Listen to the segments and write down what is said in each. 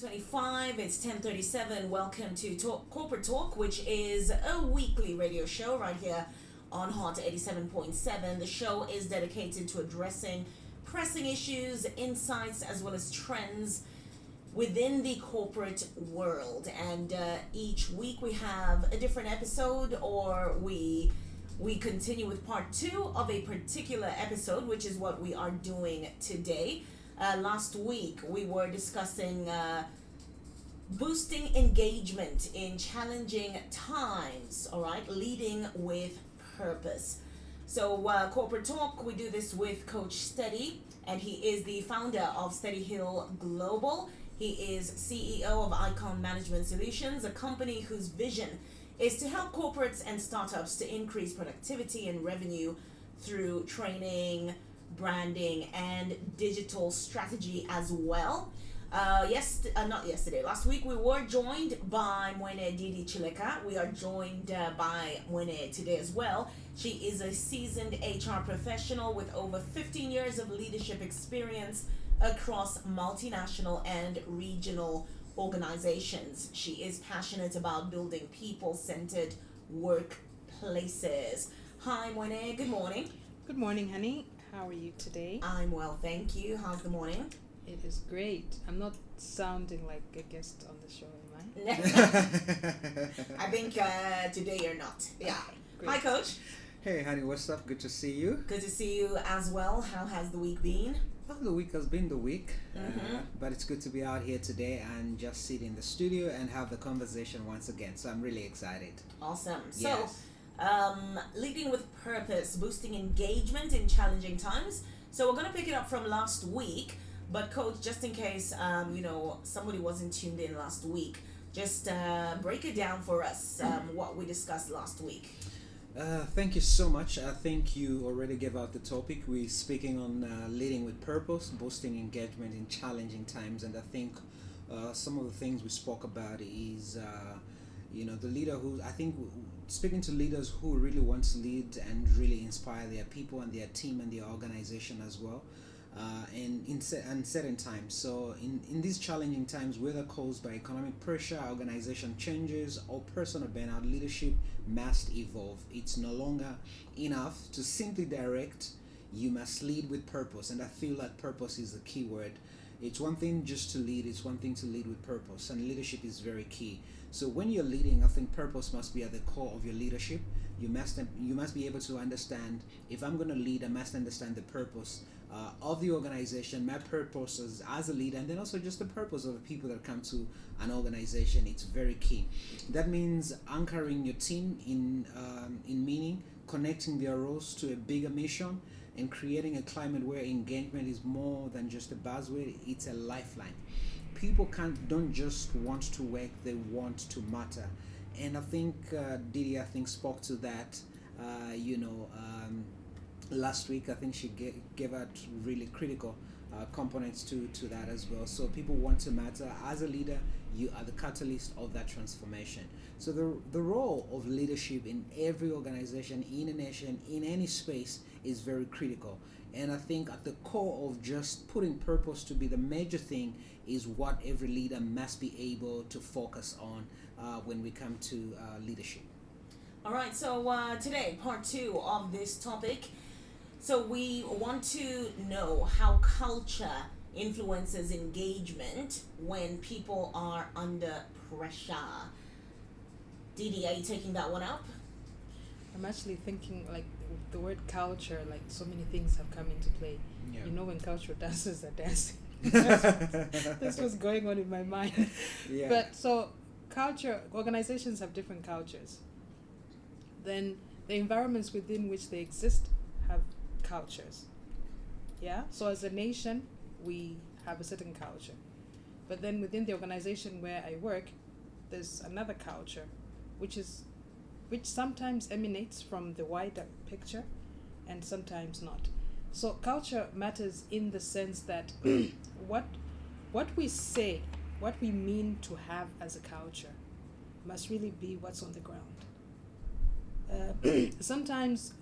2025. It's 10:37. Welcome to Corporate Talk, which is a weekly radio show right here on Hot 87.7. The show is dedicated to addressing pressing issues, insights, as well as trends within the corporate world. And each week we have a different episode, or we continue with part two of a particular episode, which is what we are doing today. Last week we were discussing boosting engagement in challenging times, all right, leading with purpose. So Corporate Talk, we do this with Coach Steady, and he is the founder of Steady Hill Global. He is CEO of Icon Management Solutions, a company whose vision is to help corporates and startups to increase productivity and revenue through training, branding, and digital strategy as well. Not yesterday, last week we were joined by Mwene Didi Chileka. We are joined by Mwene today as well. She is a seasoned HR professional with over 15 years of leadership experience across multinational and regional organizations. She is passionate about building people-centered workplaces. Hi Mwene, good morning. Good morning, honey. How are you today? I'm well, thank you. How's the morning? It is great. I'm not sounding like a guest on the show, am I think today you're not. Yeah. Great. Hi, Coach. Hey, honey, what's up? Good to see you. Good to see you as well. How has the week been? Well, the week has been the week, Mhm. but it's good to be out here today and just sit in the studio and have the conversation once again. So I'm really excited. Awesome. Yes. So, leading with purpose, boosting engagement in challenging times. So we're gonna pick it up from last week, but Coach, just in case somebody wasn't tuned in last week, just break it down for us. What we discussed last week. Thank you so much. I think you already gave out the topic. We're speaking on leading with purpose, boosting engagement in challenging times, and I think some of the things we spoke about is the leader who I think speaking to leaders who really want to lead and really inspire their people and their team and their organization as well. And in certain times. So in these challenging times, whether caused by economic pressure, organization changes, or personal burnout, leadership must evolve. It's no longer enough to simply direct. You must lead with purpose, and I feel that purpose is the key word. It's one thing just to lead, it's one thing to lead with purpose, and leadership is very key. So when you're leading, I think purpose must be at the core of your leadership. You must be able to understand, if I'm going to lead, I must understand the purpose of the organization, my purpose as a leader, and then also just the purpose of the people that come to an organization. It's very key. That means anchoring your team in meaning, connecting their roles to a bigger mission, and creating a climate where engagement is more than just a buzzword. It's a lifeline. People don't just want to work; they want to matter. And I think Didi, spoke to that. Last week, I think she gave out really critical components to that as well. So people want to matter. As a leader, you are the catalyst of that transformation. So the role of leadership in every organization, in a nation, in any space is very critical. And I think at the core of just putting purpose to be the major thing is what every leader must be able to focus on when we come to leadership. All right. So today, part two of this topic. So we want to know how culture influences engagement when people are under pressure. Didi, are you taking that one up? I'm actually thinking like the word culture, like so many things have come into play. Yeah. You know, when cultural dancers are dancing. This was going on in my mind. Yeah. But so organizations have different cultures. Then the environments within which they exist have cultures. Yeah? So as a nation, we have a certain culture. But then within the organization where I work, there's another culture, which sometimes emanates from the wider picture and sometimes not. So culture matters in the sense that what we say, what we mean to have as a culture must really be what's on the ground. Sometimes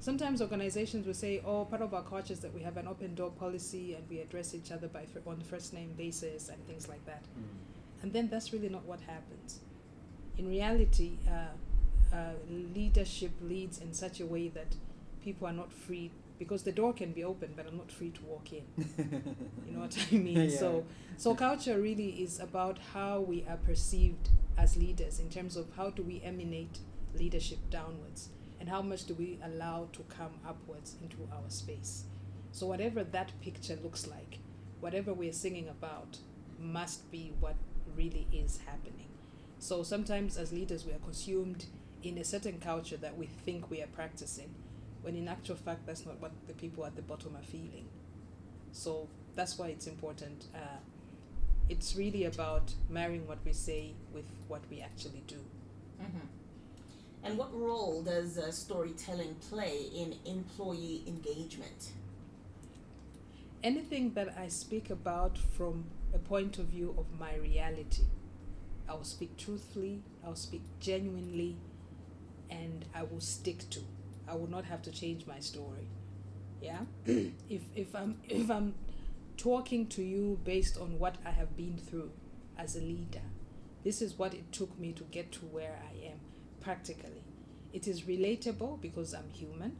Sometimes organizations will say, oh, part of our culture is that we have an open door policy and we address each other on first name basis and things like that. And then that's really not what happens. In reality, leadership leads in such a way that people are not free, because the door can be open, but I'm not free to walk in. You know what I mean? Yeah. So culture really is about how we are perceived as leaders, in terms of how do we emanate leadership downwards, and how much do we allow to come upwards into our space. So whatever that picture looks like, whatever we're singing about, must be what really is happening. So sometimes as leaders we are consumed in a certain culture that we think we are practicing, when in actual fact that's not what the people at the bottom are feeling. So that's why it's important. It's really about marrying what we say with what we actually do. Mm-hmm. And what role does storytelling play in employee engagement? Anything that I speak about from a point of view of my reality, I will speak truthfully, I will speak genuinely, and I will stick to. I will not have to change my story. Yeah? if I'm talking to you based on what I have been through as a leader, this is what it took me to get to where I am practically. It is relatable because I'm human,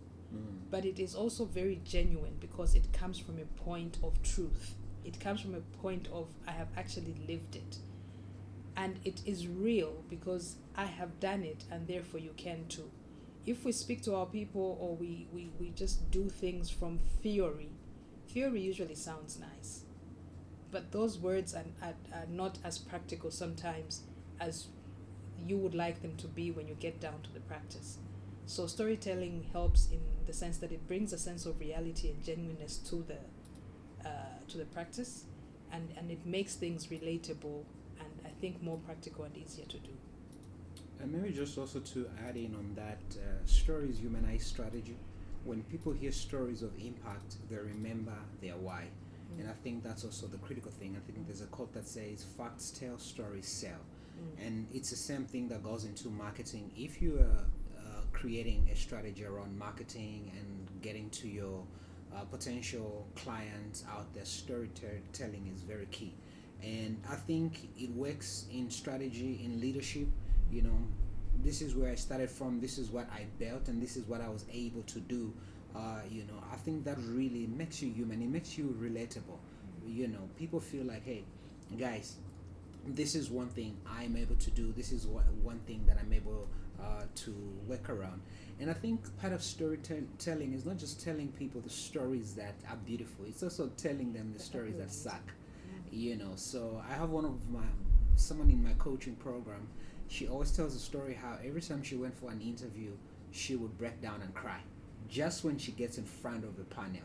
but it is also very genuine because it comes from a point of truth. It comes from a point of I have actually lived it. And it is real because I have done it, and therefore you can too. If we speak to our people, or we just do things from theory usually sounds nice. But those words are not as practical sometimes as you would like them to be when you get down to the practice. So storytelling helps in the sense that it brings a sense of reality and genuineness to the practice, and it makes things relatable and I think more practical and easier to do. And maybe just also to add in on that, stories humanize strategy. When people hear stories of impact, they remember their why. And I think that's also the critical thing. I think there's a quote that says, facts tell, stories sell. And it's the same thing that goes into marketing. If you are creating a strategy around marketing and getting to your potential clients out there, storytelling is very key. And I think it works in strategy, in leadership. You know, this is where I started from, this is what I built, and this is what I was able to do. You know, I think that really makes you human. It makes you relatable. You know, people feel like, hey, guys, this is one thing I'm able to do. This is one thing that I'm able to work around. And I think part of storytelling is not just telling people the stories that are beautiful. It's also telling them the stories that suck. You know, so I have someone in my coaching program. She always tells a story how every time she went for an interview, she would break down and cry just when she gets in front of the panel.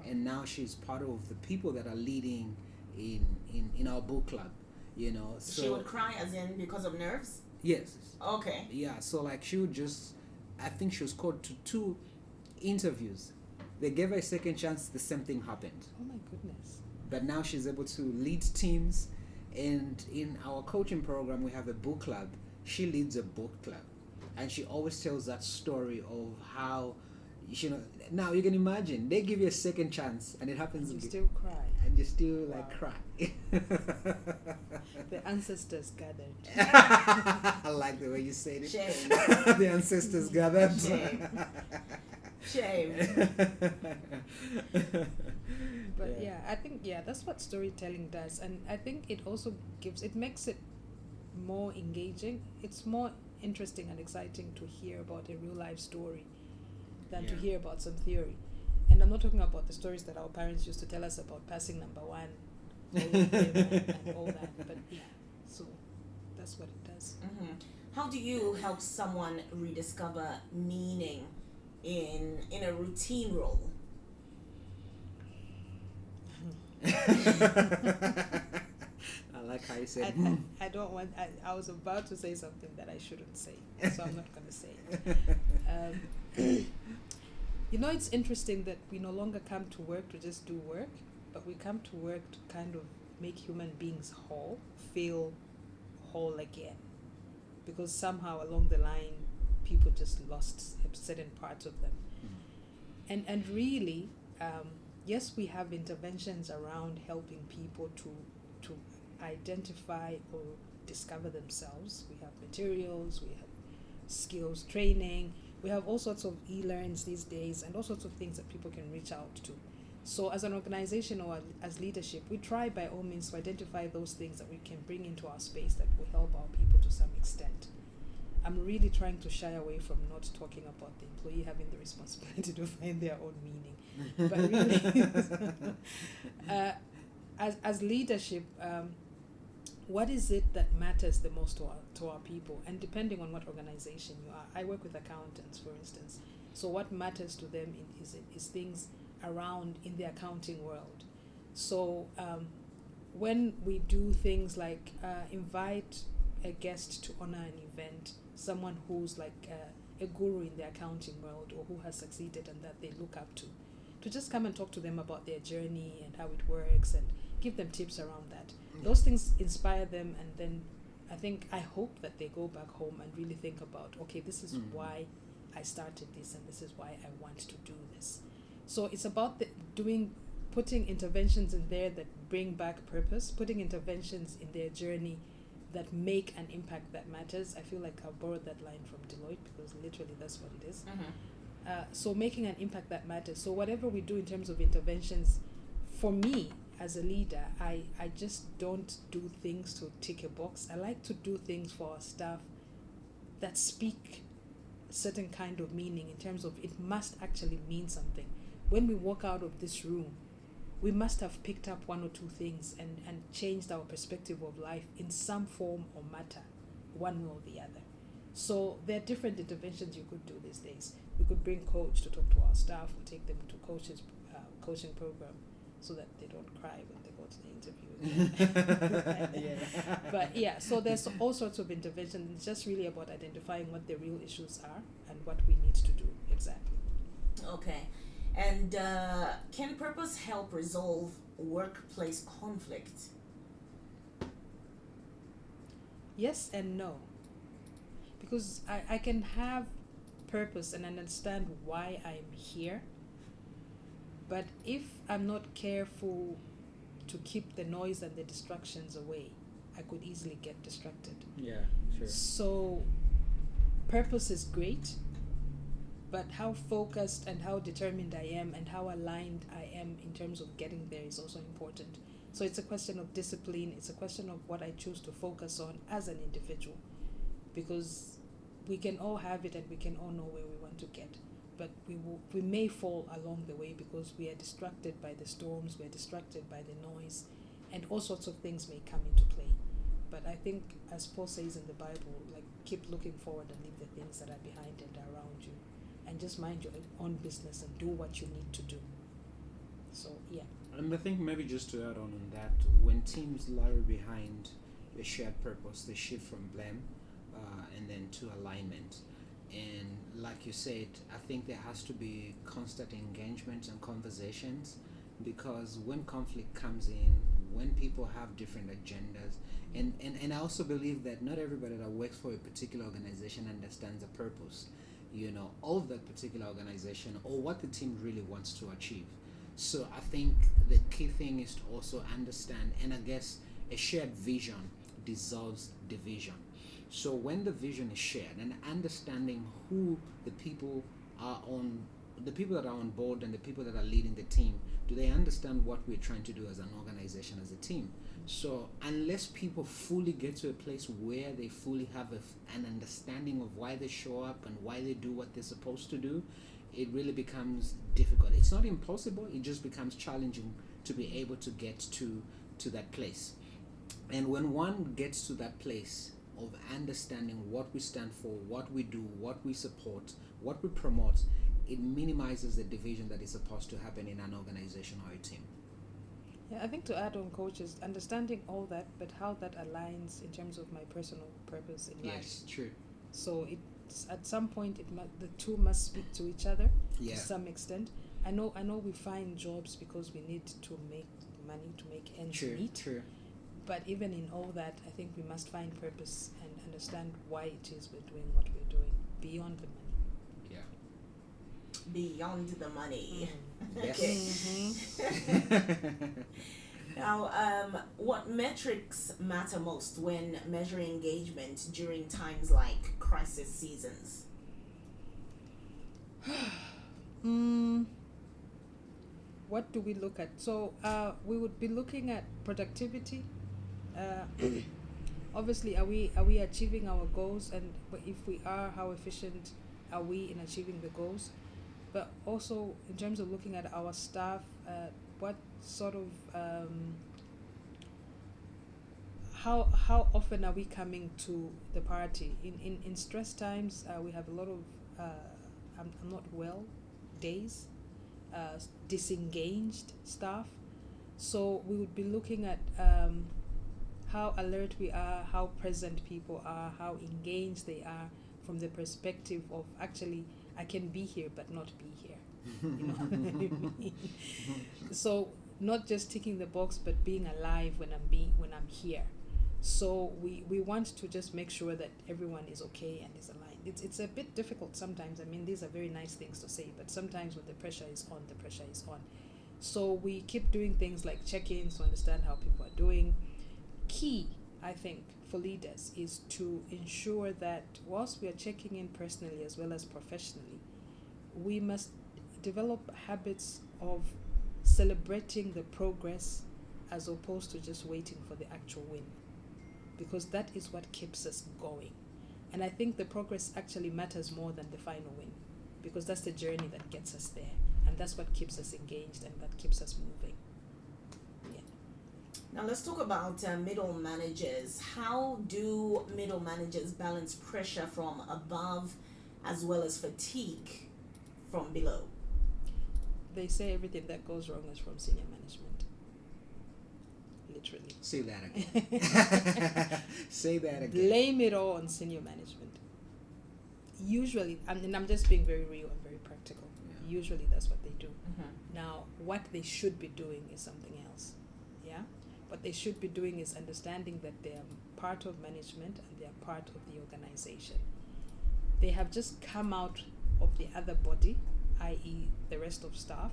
And now she's part of the people that are leading in our book club, you know. So she would cry as in because of nerves? Yes. Okay. Yeah, so like she would just, I think she was called to 2 interviews. They gave her a second chance, the same thing happened. Oh my goodness. But now she's able to lead teams. And in our coaching program, we have a book club. She leads a book club. And she always tells that story of how, you know, now you can imagine, they give you a second chance and it happens And you again. still cry. And you still like cry. The ancestors gathered. I like the way you said it. Shame. The ancestors gathered. Shame. But yeah, I think that's what storytelling does, and I think it also makes it more engaging. It's more interesting and exciting to hear about a real life story than to hear about some theory. And I'm not talking about the stories that our parents used to tell us about passing number one and all that, but yeah, so that's what it does. Mm-hmm. How do you help someone rediscover meaning in a routine role? I like how you said. I don't want. I was about to say something that I shouldn't say, so I'm not going to say it. You know, it's interesting that we no longer come to work to just do work, but we come to work to kind of make human beings feel whole again, because somehow along the line, people just lost certain parts of them. And really, yes, we have interventions around helping people to identify or discover themselves. We have materials, we have skills training, we have all sorts of e-learns these days, and all sorts of things that people can reach out to. So as an organization or as leadership, we try by all means to identify those things that we can bring into our space that will help our people to some extent. I'm really trying to shy away from not talking about the employee having the responsibility to find their own meaning. But really, as leadership, what is it that matters the most to our people? And depending on what organization you are, I work with accountants, for instance. So what matters to them is things around in the accounting world. So when we do things like invite a guest to honor an event, someone who's like a guru in the accounting world or who has succeeded and that they look up to just come and talk to them about their journey and how it works and give them tips around that. Those things inspire them, and then I hope that they go back home and really think about, okay, this is why I started this and this is why I want to do this. So it's about putting interventions in there that bring back purpose, putting interventions in their journey that make an impact that matters. I feel like I borrowed that line from Deloitte because literally that's what it is. So making an impact that matters. So whatever we do in terms of interventions, for me as a leader, I just don't do things to tick a box. I like to do things for our staff that speak a certain kind of meaning in terms of it must actually mean something. When we walk out of this room, we must have picked up one or two things and changed our perspective of life in some form or matter, one way or the other. So there are different interventions you could do these days. We could bring coach to talk to our staff, or take them to coaching program so that they don't cry when they go to the interview. But yeah, so there's all sorts of interventions. It's just really about identifying what the real issues are and what we need to do exactly. Okay. And can purpose help resolve workplace conflict? Yes and no. Because I can have purpose and understand why I'm here. But if I'm not careful to keep the noise and the distractions away, I could easily get distracted. Yeah, sure. So purpose is great, but how focused and how determined I am and how aligned I am in terms of getting there is also important. So it's a question of discipline. It's a question of what I choose to focus on as an individual, because we can all have it and we can all know where we want to get, but we may fall along the way because we are distracted by the storms, we're distracted by the noise, and all sorts of things may come into play. But I think, as Paul says in the Bible, like, keep looking forward and leave the things that are behind and around you, and just mind your own business and do what you need to do. So yeah. And I think maybe just to add on that, when teams lie behind a shared purpose, they shift from blame and then to alignment. And like you said, I think there has to be constant engagement and conversations, because when conflict comes in, when people have different agendas, and I also believe that not everybody that works for a particular organization understands the purpose, of that particular organization or what the team really wants to achieve. So I think the key thing is to also understand, and I guess a shared vision dissolves division. So when the vision is shared and understanding who the people that are on board and the people that are leading the team, do they understand what we're trying to do as an organization, as a team? So unless people fully get to a place where they fully have an understanding of why they show up and why they do what they're supposed to do, it really becomes difficult. It's not impossible, it just becomes challenging to be able to get to that place. And when one gets to that place of understanding what we stand for, what we do, what we support, what we promote, it minimizes the division that is supposed to happen in an organization or a team. Yeah, I think to add on, coaches, understanding all that, but how that aligns in terms of my personal purpose in life. Yes, true. So it's at some point the two must speak to each other to some extent. I know we find jobs because we need to make money to make ends meet. True. But even in all that, I think we must find purpose and understand why it is we're doing what we're doing beyond the money. Yeah. beyond the money. Yes. Okay. Now, what metrics matter most when measuring engagement during times like crisis seasons? What do we look at? So we would be looking at productivity. Obviously, are we achieving our goals? And but if we are, how efficient are we in achieving the goals? But also in terms of looking at our staff, what sort of how often are we coming to the party? In stress times, we have a lot of I'm not well days, disengaged staff. So we would be looking at how alert we are, how present people are, how engaged they are from the perspective of actually I can be here but not be here. You know what I mean? So not just ticking the box but being alive when I'm here. So we want to just make sure that everyone is okay and is aligned. It's a bit difficult sometimes. I mean, these are very nice things to say, but sometimes when the pressure is on, the pressure is on. So we keep doing things like check-ins to understand how people are doing. Key, I think, for leaders is to ensure that whilst we are checking in personally as well as professionally, we must develop habits of celebrating the progress as opposed to just waiting for the actual win, because that is what keeps us going. And I think the progress actually matters more than the final win, because that's the journey that gets us there, and that's what keeps us engaged and that keeps us moving. Yeah. Now let's talk about middle managers. How do middle managers balance pressure from above as well as fatigue from below? They say everything that goes wrong is from senior management. Literally. Say that again. Say that again. Blame it all on senior management. Usually, and I'm just being very real and very practical. Yeah. Usually that's what they do. Mm-hmm. Now, what they should be doing is something else. Yeah? What they should be doing is understanding that they are part of management and they are part of the organization. They have just come out of the other body, i.e. the rest of staff.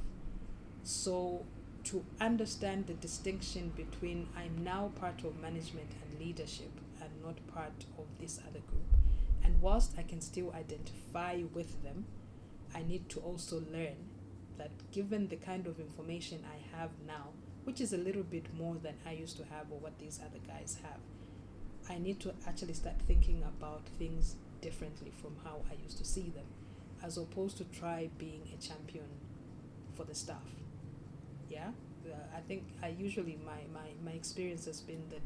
So to understand the distinction between I'm now part of management and leadership and not part of this other group. And whilst I can still identify with them, I need to also learn that given the kind of information I have now, which is a little bit more than I used to have or what these other guys have, I need to actually start thinking about things differently from how I used to see them, as opposed to try being a champion for the staff. Yeah, I think my experience has been that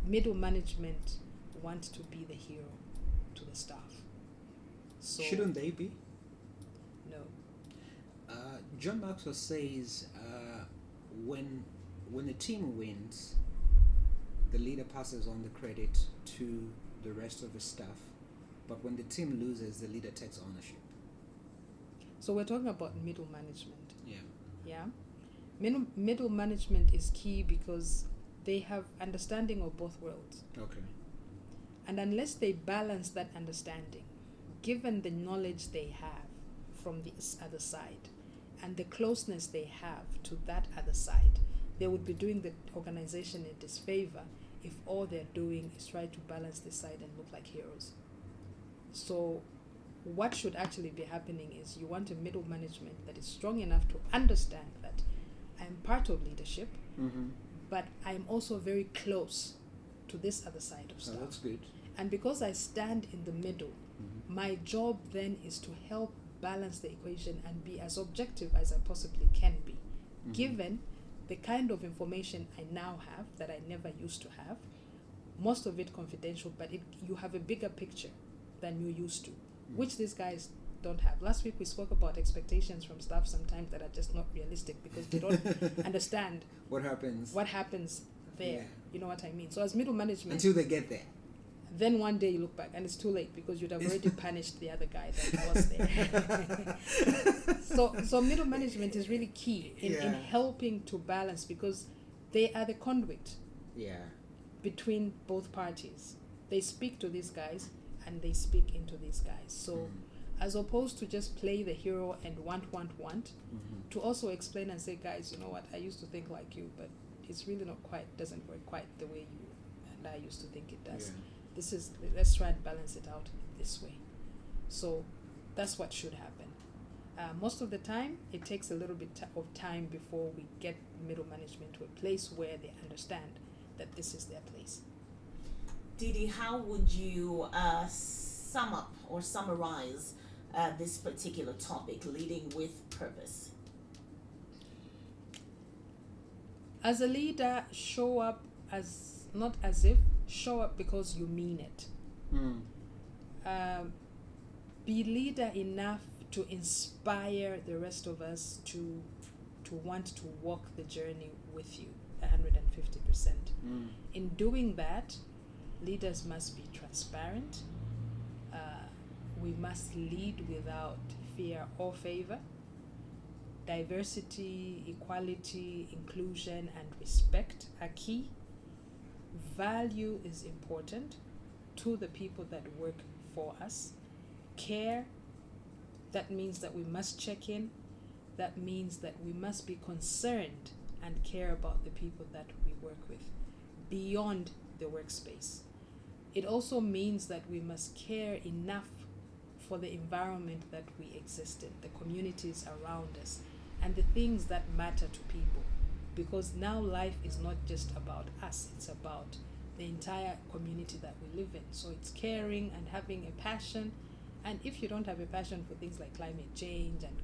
middle management want to be the hero to the staff. So shouldn't they be? No. John Maxwell says when a team wins, the leader passes on the credit to the rest of the staff, but when the team loses, the leader takes ownership. So we're talking about middle management. Yeah. Yeah. Middle management is key because they have understanding of both worlds. Okay. And unless they balance that understanding, given the knowledge they have from this other side and the closeness they have to that other side, they would be doing the organization a disfavor if all they're doing is try to balance this side and look like heroes. So what should actually be happening is you want a middle management that is strong enough to understand that I'm part of leadership, but I'm also very close to this other side of stuff. Oh, that's good. And because I stand in the middle, my job then is to help balance the equation and be as objective as I possibly can be, given the kind of information I now have that I never used to have, most of it confidential, but you have a bigger picture than you used to, which these guys don't have. Last week we spoke about expectations from staff sometimes that are just not realistic because they don't understand what happens there. Yeah. You know what I mean? So as middle management, until they get there, then one day you look back and it's too late because you'd have already punished the other guy that was there. So middle management is really key in helping to balance, because they are the conduit between both parties. They speak to these guys and they speak into these guys. So as opposed to just play the hero and want, Mm-hmm. to also explain and say, guys, you know what, I used to think like you, but it's really not quite, doesn't work quite the way you and I used to think it does. Let's try and balance it out this way. So that's what should happen. Most of the time, it takes a little bit of time before we get middle management to a place where they understand that this is their place. Didi, how would you sum up or summarize this particular topic, leading with purpose? As a leader, show up as, not as if, show up because you mean it. Be leader enough to inspire the rest of us to want to walk the journey with you 150%. In doing that, leaders must be transparent. We must lead without fear or favor. Diversity, equality, inclusion, and respect are key. Value is important to the people that work for us. Care, that means that we must check in. That means that we must be concerned and care about the people that we work with beyond the workspace. It also means that we must care enough for the environment that we exist in, the communities around us, and the things that matter to people. Because now life is not just about us, it's about the entire community that we live in. So it's caring and having a passion. And if you don't have a passion for things like climate change and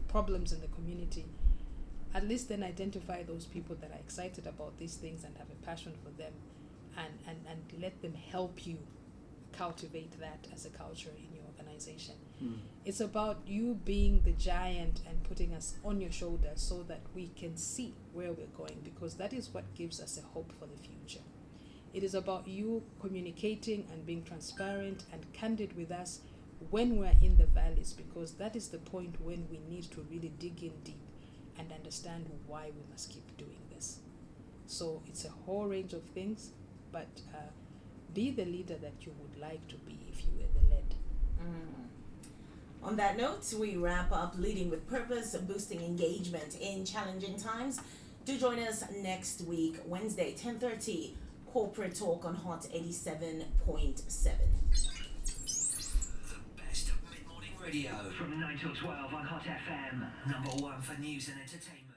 problems in the community, at least then identify those people that are excited about these things and have a passion for them, and let them help you cultivate that as a culture in your organization. It's about you being the giant and putting us on your shoulders so that we can see where we're going, because that is what gives us a hope for the future. It is about you communicating and being transparent and candid with us when we're in the valleys, because that is the point when we need to really dig in deep and understand why we must keep doing this. So it's a whole range of things, but be the leader that you would like to be if you were the led. On that note, we wrap up Leading with Purpose, boosting engagement in challenging times. Do join us next week, Wednesday, 10:30, Corporate Talk on Hot 87.7. Radio from 9 till 12 on Hot FM, number one for news and entertainment.